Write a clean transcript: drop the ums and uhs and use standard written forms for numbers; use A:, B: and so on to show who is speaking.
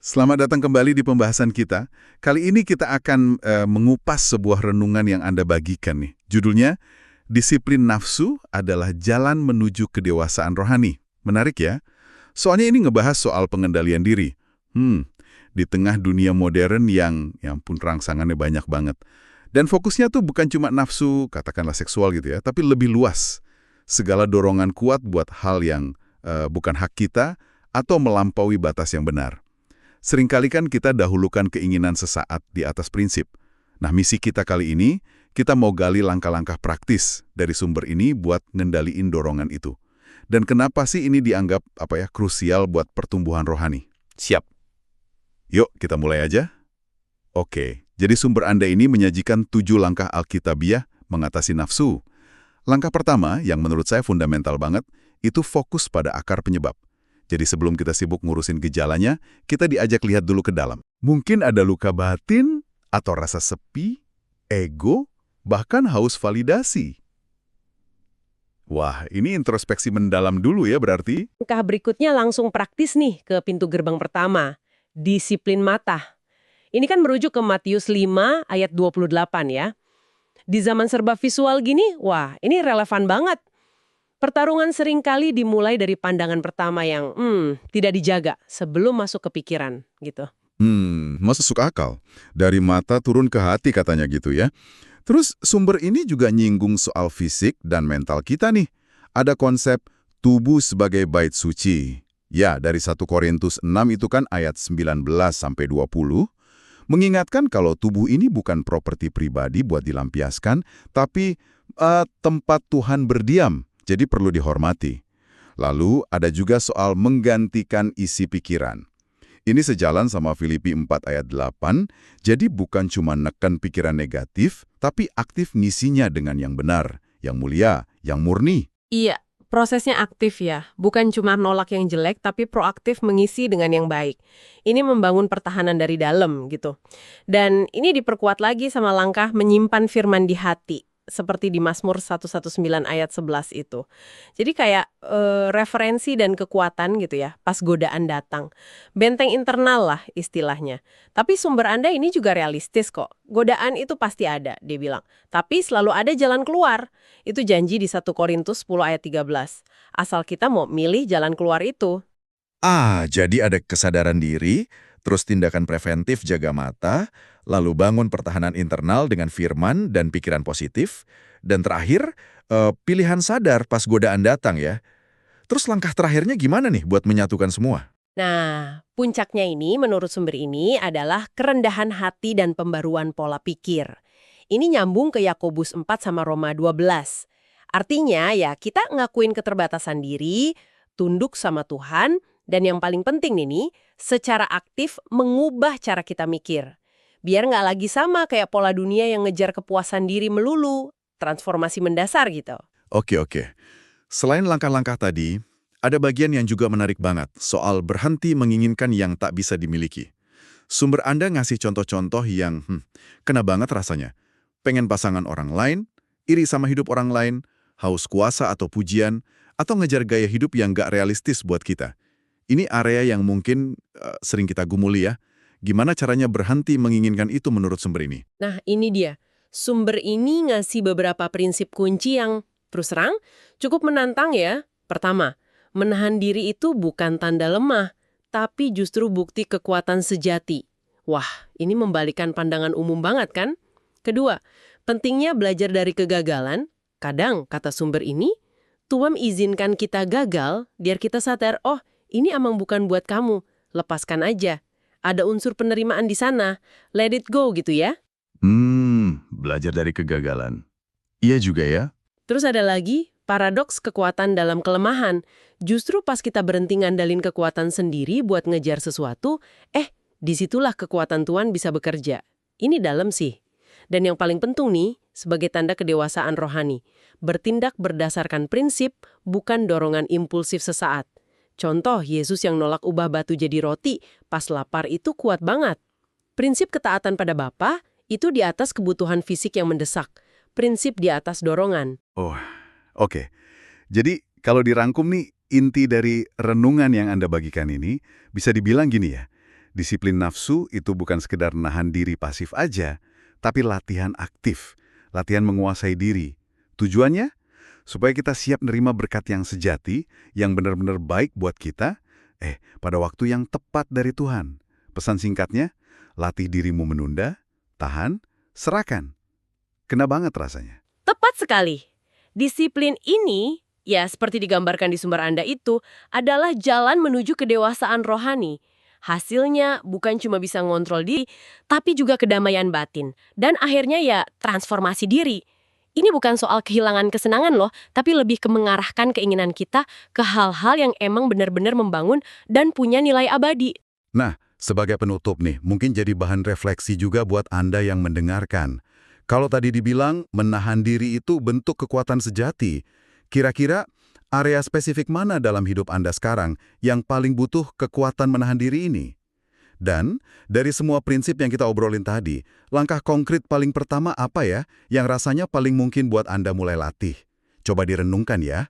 A: Selamat datang kembali di pembahasan kita. Kali ini kita akan mengupas sebuah renungan yang Anda bagikan nih. Judulnya, Disiplin Nafsu adalah Jalan Menuju Kedewasaan Rohani. Menarik ya? Soalnya ini ngebahas soal pengendalian diri. Di tengah dunia modern yang pun rangsangannya banyak banget. Dan fokusnya tuh bukan cuma nafsu, katakanlah seksual gitu ya, tapi lebih luas. Segala dorongan kuat buat hal yang bukan hak kita atau melampaui batas yang benar. Seringkali kan kita dahulukan keinginan sesaat di atas prinsip. Nah, misi kita kali ini, kita mau gali langkah-langkah praktis dari sumber ini buat ngendaliin dorongan itu. Dan kenapa sih ini dianggap krusial buat pertumbuhan rohani? Siap. Yuk, kita mulai aja. Oke, jadi sumber Anda ini menyajikan 7 langkah Alkitabiah mengatasi nafsu. Langkah pertama, yang menurut saya fundamental banget, itu fokus pada akar penyebab. Jadi sebelum kita sibuk ngurusin gejalanya, kita diajak lihat dulu ke dalam. Mungkin ada luka batin, atau rasa sepi, ego, bahkan haus validasi. Wah, ini introspeksi mendalam dulu ya berarti.
B: Langkah berikutnya langsung praktis nih ke pintu gerbang pertama, disiplin mata. Ini kan merujuk ke Matius 5 ayat 28 ya. Di zaman serba visual gini, wah ini relevan banget. Pertarungan seringkali dimulai dari pandangan pertama yang tidak dijaga sebelum masuk ke pikiran gitu.
A: Masuk akal. Dari mata turun ke hati katanya gitu ya. Terus sumber ini juga nyinggung soal fisik dan mental kita nih. Ada konsep tubuh sebagai bait suci. Ya, dari 1 Korintus 6 itu kan ayat 19-20, mengingatkan kalau tubuh ini bukan properti pribadi buat dilampiaskan, tapi tempat Tuhan berdiam. Jadi perlu dihormati. Lalu ada juga soal menggantikan isi pikiran. Ini sejalan sama Filipi 4 ayat 8, jadi bukan cuma neken pikiran negatif, tapi aktif ngisinya dengan yang benar, yang mulia, yang murni.
B: Iya, prosesnya aktif ya. Bukan cuma nolak yang jelek, tapi proaktif mengisi dengan yang baik. Ini membangun pertahanan dari dalam gitu. Dan ini diperkuat lagi sama langkah menyimpan firman di hati. Seperti di Mazmur 119 ayat 11 itu. Jadi kayak referensi dan kekuatan gitu ya, pas godaan datang. Benteng internal lah istilahnya. Tapi sumber Anda ini juga realistis kok. Godaan itu pasti ada, dia bilang. Tapi selalu ada jalan keluar. Itu janji di 1 Korintus 10 ayat 13. Asal kita mau milih jalan keluar itu.
A: Jadi ada kesadaran diri, terus tindakan preventif jaga mata, lalu bangun pertahanan internal dengan firman dan pikiran positif, dan terakhir, pilihan sadar pas godaan datang ya. Terus langkah terakhirnya gimana nih buat menyatukan semua?
B: Nah, puncaknya ini menurut sumber ini adalah kerendahan hati dan pembaruan pola pikir. Ini nyambung ke Yakobus 4 sama Roma 12. Artinya ya kita ngakuin keterbatasan diri, tunduk sama Tuhan, dan yang paling penting nih, secara aktif mengubah cara kita mikir. Biar nggak lagi sama kayak pola dunia yang ngejar kepuasan diri melulu, transformasi mendasar gitu.
A: Oke. Selain langkah-langkah tadi, ada bagian yang juga menarik banget soal berhenti menginginkan yang tak bisa dimiliki. Sumber Anda ngasih contoh-contoh yang kena banget rasanya. Pengen pasangan orang lain, iri sama hidup orang lain, haus kuasa atau pujian, atau ngejar gaya hidup yang nggak realistis buat kita. Ini area yang mungkin sering kita gumuli ya. Gimana caranya berhenti menginginkan itu menurut sumber ini?
B: Nah, ini dia. Sumber ini ngasih beberapa prinsip kunci yang, terus terang, cukup menantang ya. Pertama, menahan diri itu bukan tanda lemah, tapi justru bukti kekuatan sejati. Wah, ini membalikan pandangan umum banget kan? Kedua, pentingnya belajar dari kegagalan. Kadang, kata sumber ini, Tuhan izinkan kita gagal, biar kita sadar, oh, ini emang bukan buat kamu, lepaskan aja. Ada unsur penerimaan di sana, let it go gitu ya.
A: Belajar dari kegagalan. Iya juga ya.
B: Terus ada lagi, paradoks kekuatan dalam kelemahan. Justru pas kita berhenti ngandalin kekuatan sendiri buat ngejar sesuatu, disitulah kekuatan Tuhan bisa bekerja. Ini dalam sih. Dan yang paling penting nih, sebagai tanda kedewasaan rohani, bertindak berdasarkan prinsip, bukan dorongan impulsif sesaat. Contoh, Yesus yang nolak ubah batu jadi roti, pas lapar itu kuat banget. Prinsip ketaatan pada Bapa itu di atas kebutuhan fisik yang mendesak. Prinsip di atas dorongan.
A: Oh, oke. Jadi, kalau dirangkum nih, inti dari renungan yang Anda bagikan ini, bisa dibilang gini ya, Disiplin nafsu itu bukan sekedar nahan diri pasif aja, tapi latihan aktif, latihan menguasai diri. Tujuannya? Supaya kita siap nerima berkat yang sejati, yang benar-benar baik buat kita, pada waktu yang tepat dari Tuhan. Pesan singkatnya, latih dirimu menunda, tahan, serahkan. Kena banget rasanya.
B: Tepat sekali. Disiplin ini, ya seperti digambarkan di sumber Anda itu, adalah jalan menuju kedewasaan rohani. Hasilnya bukan cuma bisa ngontrol diri, tapi juga kedamaian batin. Dan akhirnya ya transformasi diri. Ini bukan soal kehilangan kesenangan loh, tapi lebih ke mengarahkan keinginan kita ke hal-hal yang emang benar-benar membangun dan punya nilai abadi.
A: Nah, sebagai penutup nih, mungkin jadi bahan refleksi juga buat Anda yang mendengarkan. Kalau tadi dibilang menahan diri itu bentuk kekuatan sejati, kira-kira area spesifik mana dalam hidup Anda sekarang yang paling butuh kekuatan menahan diri ini? Dan dari semua prinsip yang kita obrolin tadi, langkah konkret paling pertama apa ya yang rasanya paling mungkin buat Anda mulai latih? Coba direnungkan ya.